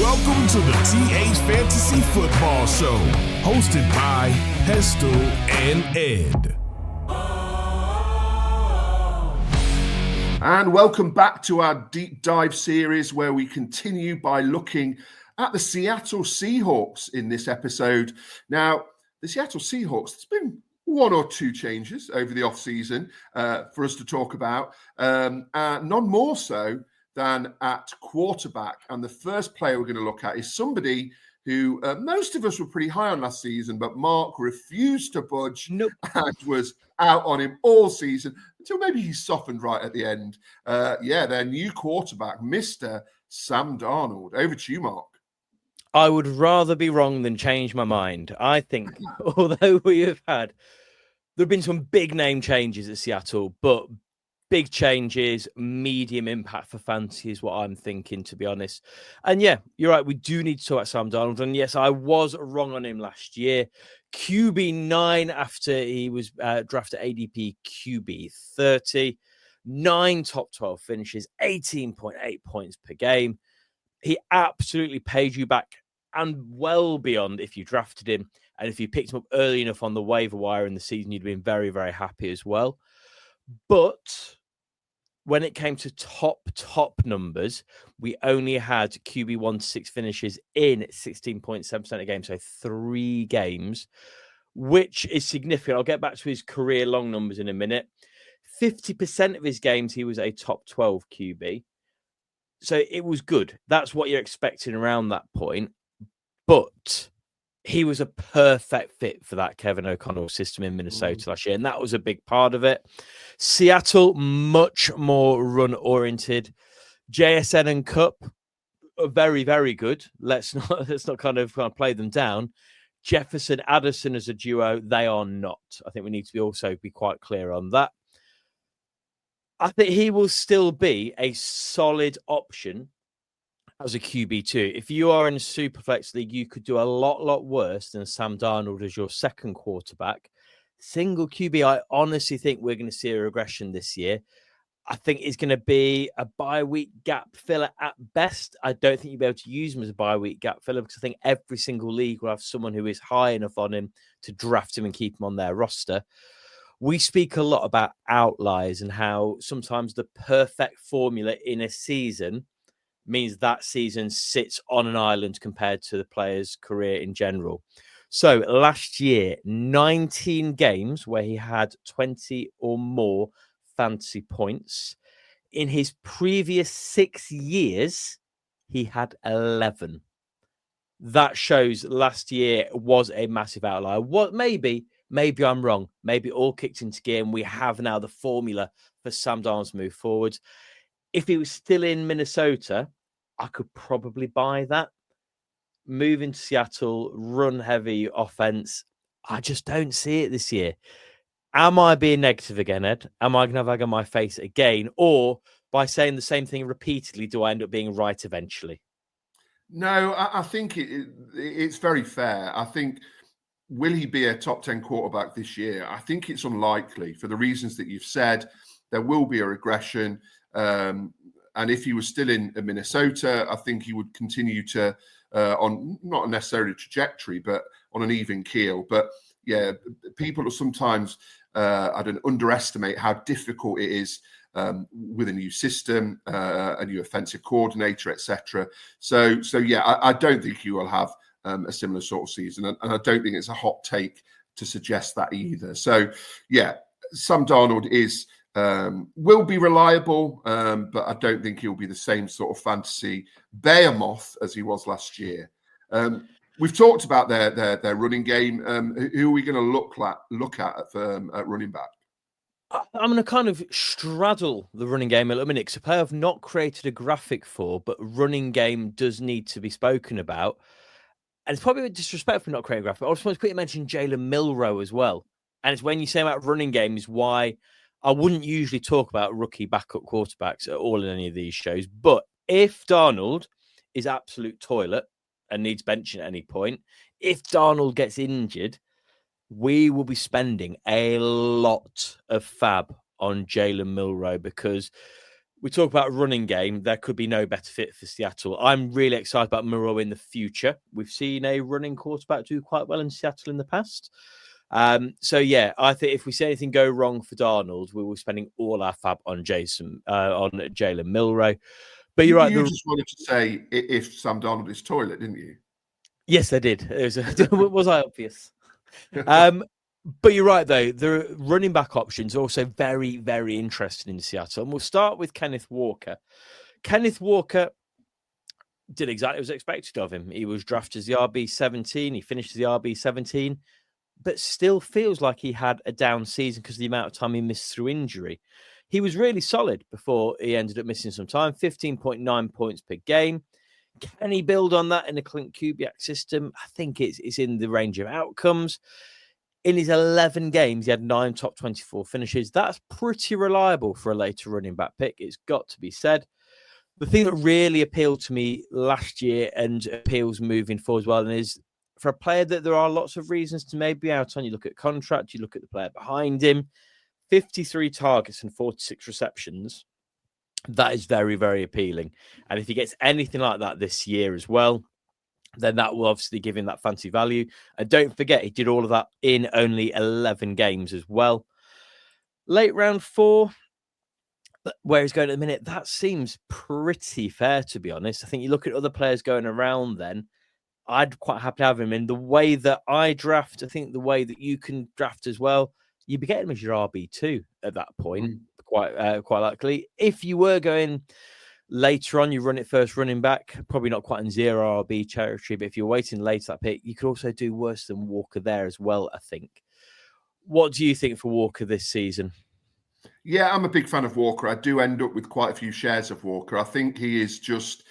Welcome to the TH Fantasy Football Show, hosted by Hestel and Ed. And welcome back to our deep dive series where we continue by looking at the Seattle Seahawks in this episode. Now, the Seattle Seahawks, there's been one or two changes over the offseason for us to talk about, none more so than at quarterback. And the first player we're going to look at is somebody who most of us were pretty high on last season, but Mark refused to budge and was out on him all season until maybe he softened right at the end. Their new quarterback, Mr. Sam Darnold. Over to you, Mark. I would rather be wrong than change my mind. I think, although there have been some big name changes at Seattle, but big changes, medium impact for fantasy is what I'm thinking, to be honest. And yeah, you're right. We do need to talk about Sam Darnold. And yes, I was wrong on him last year. QB9 after he was drafted ADP QB 30, 9 top 12 finishes, 18.8 points per game. He absolutely paid you back and well beyond if you drafted him. And if you picked him up early enough on the waiver wire in the season, you'd been very, very happy as well. But when it came to top numbers, we only had QB 1 to 6 finishes in 16.7% of games, so 3 games, which is significant. I'll get back to his career long numbers in a minute. 50% of his games, he was a top 12 QB. So it was good. That's what you're expecting around that point. But he was a perfect fit for that Kevin O'Connell system in Minnesota last year, and that was a big part of it. Seattle, much more run-oriented. JSN and Kupp are very, very good. Let's not kind of play them down. Jefferson, Addison as a duo, they are not. I think we need to also be quite clear on that. I think he will still be a solid option as a QB2. If you are in a Superflex league, you could do a lot worse than Sam Darnold as your second quarterback. Single QB, I honestly think we're going to see a regression this year. I think it's going to be a bye-week gap filler at best. I don't think you'll be able to use him as a bye-week gap filler because I think every single league will have someone who is high enough on him to draft him and keep him on their roster. We speak a lot about outliers and how sometimes the perfect formula in a season means that season sits on an island compared to the player's career in general. So last year, 19 games where he had 20 or more fantasy points. In his previous 6 years, he had 11. That shows last year was a massive outlier. What maybe I'm wrong. Maybe it all kicked into gear and we have now the formula for Sam Darnold's move forward. If he was still in Minnesota, I could probably buy that. Moving to Seattle, run heavy offense. I just don't see it this year. Am I being negative again, Ed? Am I going to have egg on my face again? Or by saying the same thing repeatedly, do I end up being right eventually? No, I think it's very fair. I think, will he be a top 10 quarterback this year? I think it's unlikely for the reasons that you've said. There will be a regression. And if he was still in Minnesota, I think he would continue to, on not necessarily a trajectory, but on an even keel. But yeah, people sometimes underestimate how difficult it is with a new system, a new offensive coordinator, etc. So yeah, I don't think he will have a similar sort of season, and I don't think it's a hot take to suggest that either. So yeah, Sam Darnold will be reliable, but I don't think he'll be the same sort of fantasy behemoth as he was last year. We've talked about their running game. Who are we going to look at running back? I'm going to kind of straddle the running game a little minute because a player I've not created a graphic for, but running game does need to be spoken about. And it's probably a bit disrespectful not creating a graphic. I just want to quickly mention Jalen Milroe as well. And it's when you say about running games why I wouldn't usually talk about rookie backup quarterbacks at all in any of these shows. But if Darnold is absolute toilet and needs benching at any point, if Darnold gets injured, we will be spending a lot of fab on Jalen Milroe because we talk about running game. There could be no better fit for Seattle. I'm really excited about Moreau in the future. We've seen a running quarterback do quite well in Seattle in the past. So yeah, I think if we see anything go wrong for Darnold, we were spending all our fab on Jalen Milroe. But you're right. You just wanted to say if Sam Darnold is toilet, didn't you? Yes, I did. Was I obvious? But you're right, though. The running back options are also very, very interesting in Seattle. And we'll start with Kenneth Walker. Kenneth Walker did exactly what was expected of him. He was drafted as the RB17. He finished as the RB17, but still feels like he had a down season because of the amount of time he missed through injury. He was really solid before he ended up missing some time, 15.9 points per game. Can he build on that in a Clint Kubiak system? I think it's in the range of outcomes. In his 11 games, he had 9 top 24 finishes. That's pretty reliable for a later running back pick. It's got to be said. The thing that really appealed to me last year and appeals moving forward as well, and is for a player that there are lots of reasons to maybe be out on. You look at contract, you look at the player behind him, 53 targets and 46 receptions. That is very, very appealing. And if he gets anything like that this year as well, then that will obviously give him that fancy value. And don't forget, he did all of that in only 11 games as well. Late round 4, where he's going at the minute, that seems pretty fair, to be honest. I think you look at other players going around then, I'd quite happy to have him in the way that I draft. I think the way that you can draft as well, you'd be getting him as your RB2 at that point, quite likely. If you were going later on, you run it first running back, probably not quite in zero RB territory, but if you're waiting late that pick, you could also do worse than Walker there as well, I think. What do you think for Walker this season? Yeah, I'm a big fan of Walker. I do end up with quite a few shares of Walker. I think he is just,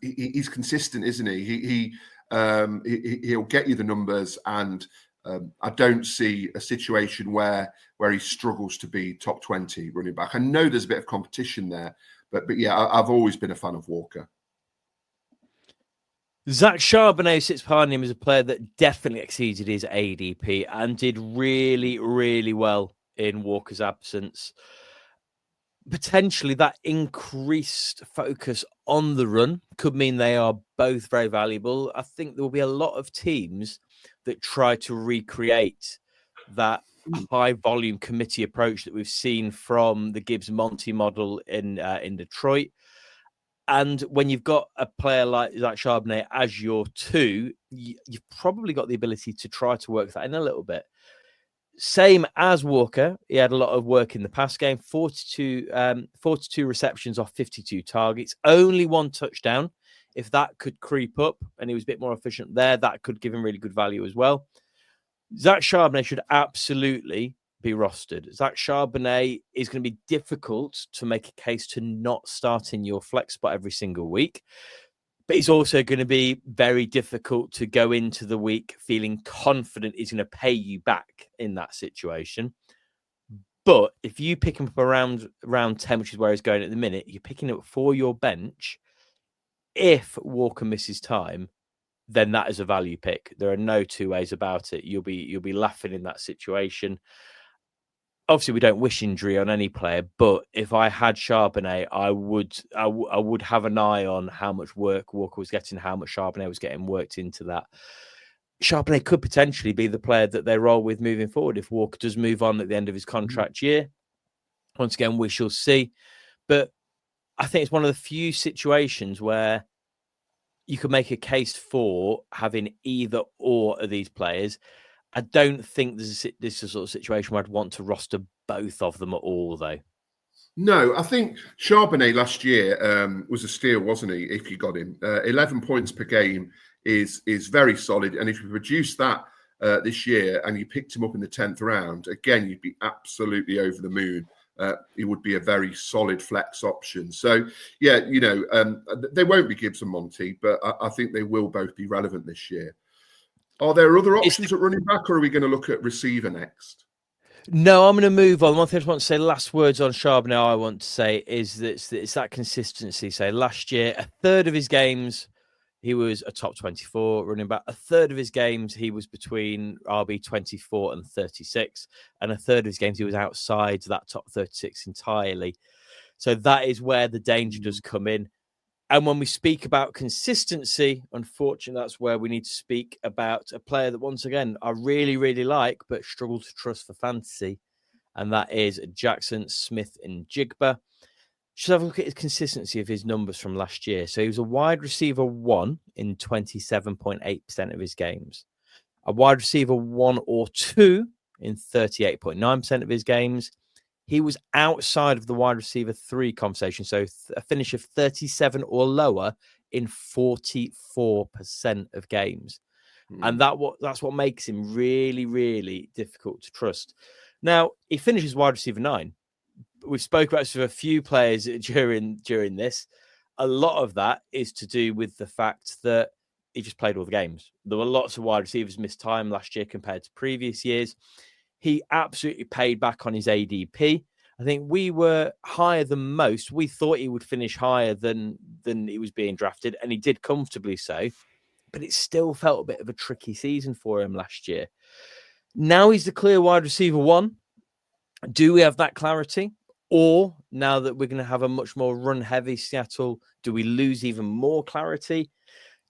he's consistent, isn't he? He'll get you the numbers, and I don't see a situation where he struggles to be top 20 running back. I know there's a bit of competition there, but yeah, I've always been a fan of Walker. Zach Charbonnet sits behind him as a player that definitely exceeded his ADP and did really, really well in Walker's absence. Potentially that increased focus on the run could mean they are both very valuable. I think there will be a lot of teams that try to recreate that high volume committee approach that we've seen from the Gibbs-Monty model in Detroit. And when you've got a player like Charbonnet as your 2, you've probably got the ability to try to work that in a little bit. Same as Walker, he had a lot of work in the pass game, 42 receptions off 52 targets, only 1 touchdown. If that could creep up and he was a bit more efficient there, that could give him really good value as well. Zach Charbonnet should absolutely be rostered. Zach Charbonnet is going to be difficult to make a case to not start in your flex spot every single week. But it's also going to be very difficult to go into the week feeling confident he's going to pay you back in that situation. But if you pick him up around 10, which is where he's going at the minute, you're picking up for your bench. If Walker misses time, then that is a value pick. There are no two ways about it. You'll be laughing in that situation. Obviously, we don't wish injury on any player, but if I had Charbonnet, I would have an eye on how much work Walker was getting, how much Charbonnet was getting worked into that. Charbonnet could potentially be the player that they roll with moving forward if Walker does move on at the end of his contract year. Once again, we shall see. But I think it's one of the few situations where you could make a case for having either or of these players. I don't think this is a sort of situation where I'd want to roster both of them at all, though. No, I think Charbonnet last year was a steal, wasn't he, if you got him? 11 points per game is very solid. And if you produce that this year and you picked him up in the 10th round, again, you'd be absolutely over the moon. It would be a very solid flex option. So, yeah, they won't be Gibbs and Monty, but I think they will both be relevant this year. Are there other options at running back, or are we going to look at receiver next? No, I'm going to move on. One thing I just want to say, last words on Charbonnet, I want to say is that it's that consistency. So last year, a third of his games, he was a top 24 running back. A third of his games, he was between RB 24 and 36. And a third of his games, he was outside that top 36 entirely. So that is where the danger does come in. And when we speak about consistency, unfortunately, that's where we need to speak about a player that, once again, I really, really like, but struggle to trust for fantasy. And that is Jaxon Smith-Njigba. Just have a look at his consistency of his numbers from last year. So he was a wide receiver 1 in 27.8% of his games. A wide receiver 1 or 2 in 38.9% of his games. He was outside of the wide receiver 3 conversation, so a finish of 37 or lower in 44% of games. And that's what makes him really, really difficult to trust. Now, he finishes wide receiver 9. We've spoken about a few players during this. A lot of that is to do with the fact that he just played all the games. There were lots of wide receivers missed time last year compared to previous years. He absolutely paid back on his ADP. I think we were higher than most. We thought he would finish higher than he was being drafted, and he did comfortably so. But it still felt a bit of a tricky season for him last year. Now he's the clear wide receiver 1. Do we have that clarity? Or now that we're going to have a much more run-heavy Seattle, do we lose even more clarity?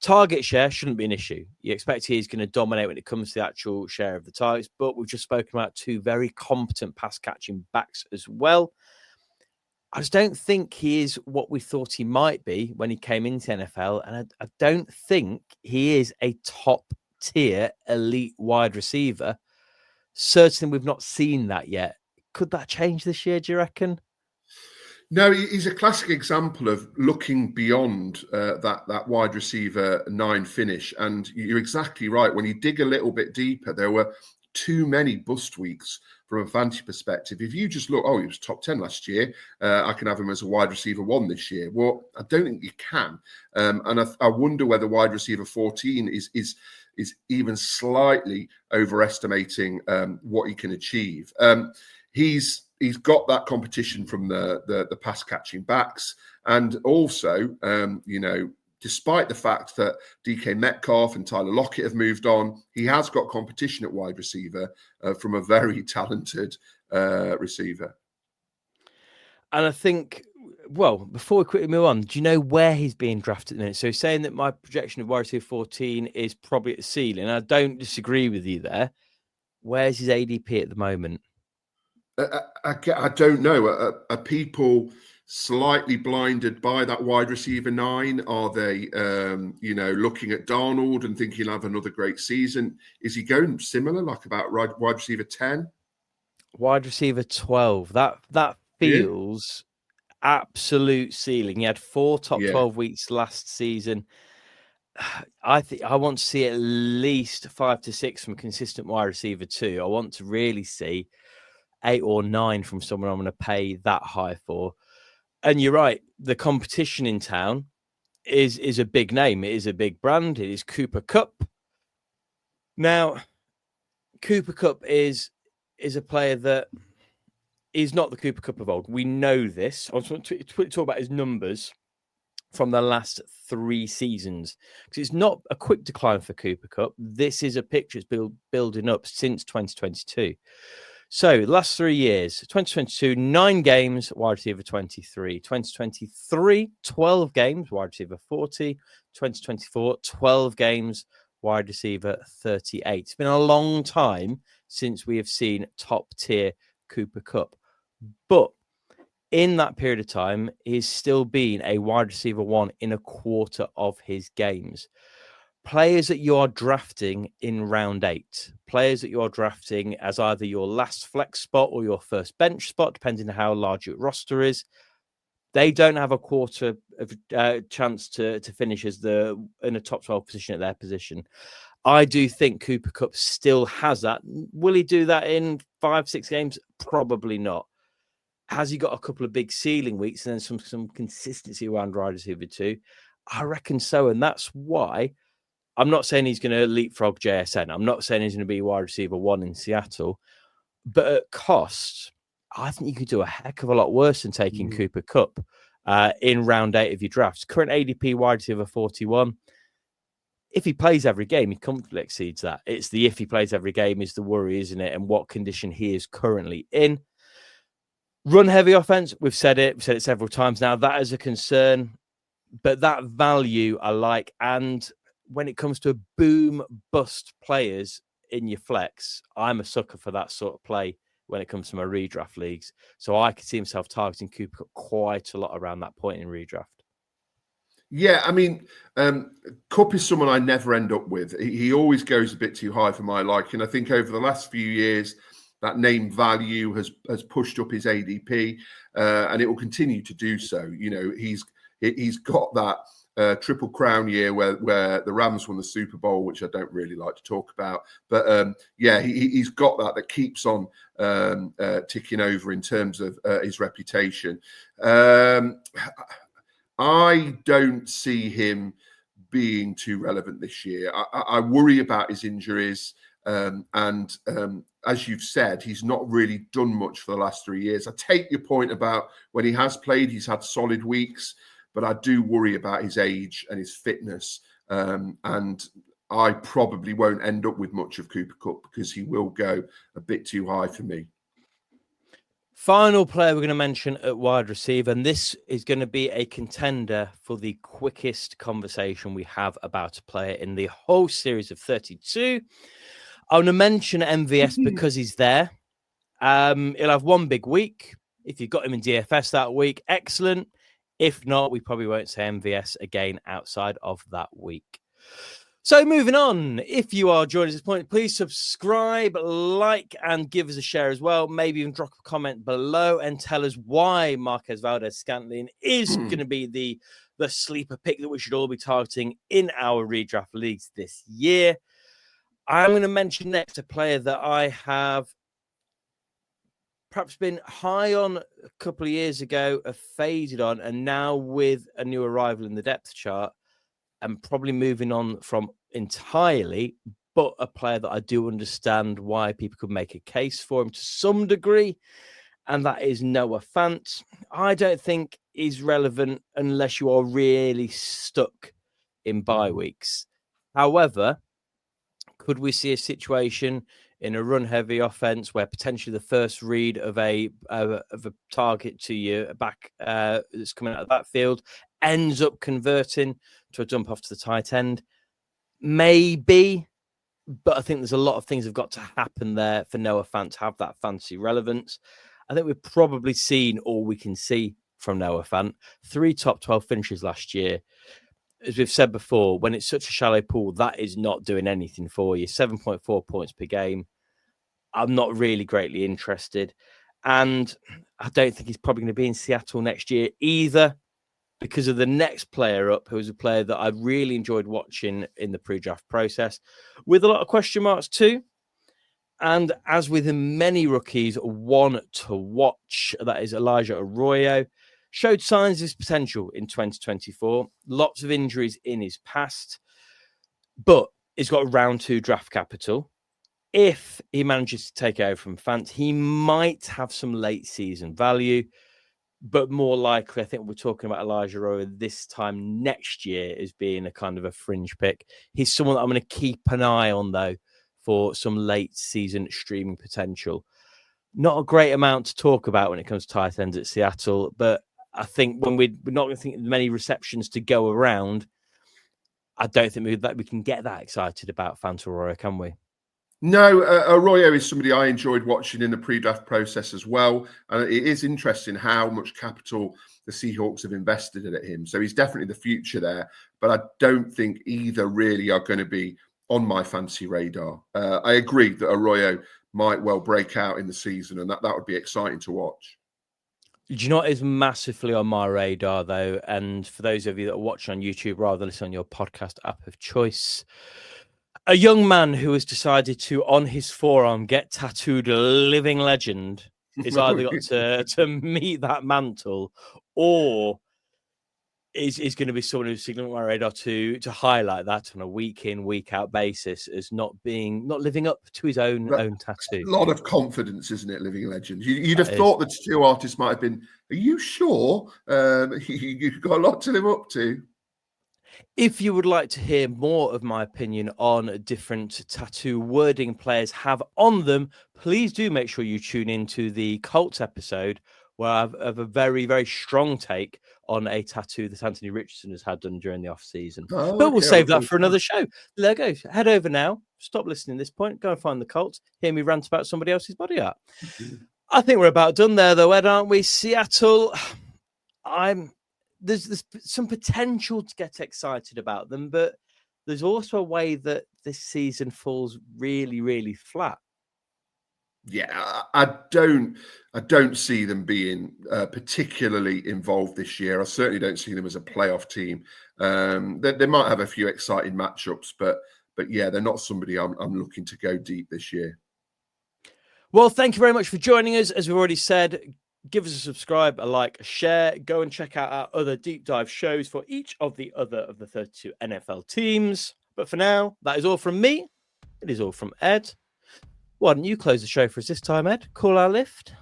Target share shouldn't be an issue. You expect he's going to dominate when it comes to the actual share of the targets, but we've just spoken about 2 very competent pass-catching backs as well. I just don't think he is what we thought he might be when he came into NFL, and I don't think he is a top-tier elite wide receiver. Certainly, we've not seen that yet. Could that change this year, do you reckon? No, he's a classic example of looking beyond that wide receiver 9 finish. And you're exactly right. When you dig a little bit deeper, there were too many bust weeks from a fantasy perspective. If you just look, he was top 10 last year, I can have him as a wide receiver 1 this year. Well, I don't think you can. And I wonder whether wide receiver 14 is even slightly overestimating what he can achieve. He's got that competition from the pass catching backs, and also despite the fact that DK Metcalf and Tyler Lockett have moved on, he has got competition at wide receiver from a very talented receiver. And I think, well, before we quickly move on, do you know where he's being drafted at the minute? So saying that my projection of wide receiver 14 is probably at the ceiling, I don't disagree with you there. Where's his ADP at the moment? I don't know. Are people slightly blinded by that wide receiver 9? Are they, looking at Darnold and thinking he'll have another great season? Is he going similar, like about wide receiver 10? Wide receiver 12. That feels absolute ceiling. He had 4 top 12 weeks last season. I think I want to see at least 5 to 6 from consistent wide receiver 2. I want to really see 8 or 9 from someone I'm going to pay that high for. And you're right, the competition in town is a big name. It is a big brand. It is Cooper Kupp. Now, Cooper Kupp is a player that is not the Cooper Kupp of old. We know this. I want to talk about his numbers from the last 3 seasons, because it's not a quick decline for Cooper Kupp. This is a picture that's building up since 2022. So, last 3 years, 2022, 9 games, wide receiver 23. 2023, 12 games, wide receiver 40. 2024, 12 games, wide receiver 38. It's been a long time since we have seen top-tier Cooper Kupp. But in that period of time, he's still been a wide receiver 1 in a quarter of his games. Players that you are drafting in round 8, players that you are drafting as either your last flex spot or your first bench spot, depending on how large your roster is, they don't have a quarter of chance to finish as in a top 12 position at their position. I do think Cooper Kupp still has that. Will he do that in 5-6 games? Probably not. Has he got a couple of big ceiling weeks and then some consistency around wide receiver 2? I reckon so, and that's why I'm not saying he's going to leapfrog JSN. I'm not saying he's going to be wide receiver 1 in Seattle. But at cost, I think you could do a heck of a lot worse than taking Cooper Kupp in round 8 of your drafts. Current ADP wide receiver 41. If he plays every game, he comfortably exceeds that. It's the if he plays every game is the worry, isn't it? And what condition he is currently in. Run heavy offense, we've said it several times now. That is a concern, but that value I like. And when it comes to boom bust players in your flex, I'm a sucker for that sort of play when it comes to my redraft leagues. So I could see himself targeting Cooper Kupp quite a lot around that point in redraft. Yeah, I mean, Kupp is someone I never end up with. He always goes a bit too high for my liking. I think over the last few years, that name value has pushed up his ADP, and it will continue to do so. You know, he's got that triple crown year where the Rams won the Super Bowl, which I don't really like to talk about. But yeah, he's got that keeps on ticking over in terms of his reputation. I don't see him being too relevant this year. I worry about his injuries. And as you've said, he's not really done much for the last 3 years. I take your point about when he has played, he's had solid weeks, but I do worry about his age and his fitness. And I probably won't end up with much of Cooper Kupp because he will go a bit too high for me. Final player we're going to mention at wide receiver, and this is going to be a contender for the quickest conversation we have about a player in the whole series of 32. I want to mention MVS because he's there. He'll have one big week. If you've got him in DFS that week, excellent. If not, we probably won't say MVS again outside of that week. So moving on, if you are joining us at this point, please subscribe, like, and give us a share as well. Maybe even drop a comment below and tell us why Marquez Valdes-Scantling is going to be the sleeper pick that we should all be targeting in our redraft leagues this year. I'm going to mention next a player that I have perhaps been high on a couple of years ago, have faded on, and now with a new arrival in the depth chart, and probably moving on from entirely, but a player that I do understand why people could make a case for him to some degree, and that is Noah Fant. I don't think he's relevant unless you are really stuck in bye weeks. However, could we see a situation in a run-heavy offense where potentially the first read of a target to you back that's coming out of that field ends up converting to a dump off to the tight end? Maybe, but I think there's a lot of things have got to happen there for Noah Fant to have that fantasy relevance. I think we've probably seen all we can see from Noah Fant. 3 top 12 finishes last year. As we've said before, when it's such a shallow pool, that is not doing anything for you. 7.4 points per game. I'm not really greatly interested. And I don't think he's probably going to be in Seattle next year either, because of the next player up, who was a player that I really enjoyed watching in the pre-draft process, with a lot of question marks too. And as with many rookies, one to watch, that is Elijah Arroyo, showed signs of his potential in 2024. Lots of injuries in his past, but he's got round 2 draft capital. If he manages to take over from Fant, he might have some late season value, but more likely, I think we're talking about Elijah Arroyo this time next year as being a kind of a fringe pick. He's someone that I'm going to keep an eye on, though, for some late season streaming potential. Not a great amount to talk about when it comes to tight ends at Seattle, but I think when we're not going to think many receptions to go around, I don't think we can get that excited about Fant Arroyo, can we? No, Arroyo is somebody I enjoyed watching in the pre-draft process as well. And it is interesting how much capital the Seahawks have invested in him. So he's definitely the future there. But I don't think either really are going to be on my fantasy radar. I agree that Arroyo might well break out in the season, and that would be exciting to watch. Do you know what is massively on my radar, though? And for those of you that are watching on YouTube rather than listening on your podcast app of choice, a young man who has decided to, on his forearm, get tattooed a living legend is either got to meet that mantle, or is going to be someone who's signaling my radar to highlight that on a week in, week out basis as not living up to his own tattoo. A lot of confidence, isn't it, living legend? You'd have thought the two artists might have been, are you sure? You've got a lot to live up to. If you would like to hear more of my opinion on different tattoo wording players have on them, please do make sure you tune into the Colts episode where I have a very, very strong take on a tattoo that Anthony Richardson has had done during the off-season. But we'll save that for another show. There you go. Head over now. Stop listening at this point. Go and find the Colts. Hear me rant about somebody else's body art. I think we're about done there, though, Ed, aren't we? Seattle, there's some potential to get excited about them, but there's also a way that this season falls really, really flat. Yeah, I don't see them being particularly involved this year. I certainly don't see them as a playoff team. They might have a few exciting matchups, but yeah, they're not somebody I'm looking to go deep this year. Well, thank you very much for joining us. As we've already said, give us a subscribe, a like, a share. Go and check out our other deep dive shows for each of the other of the 32 NFL teams. But for now, that is all from me. It is all from Ed. Why don't you close the show for us this time, Ed? Call our lift.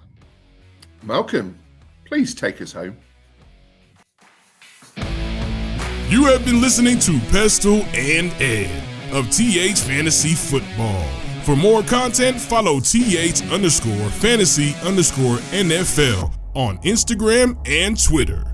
Malcolm, please take us home. You have been listening to Pestle and Ed of TH Fantasy Football. For more content, follow TH_fantasy_NFL on Instagram and Twitter.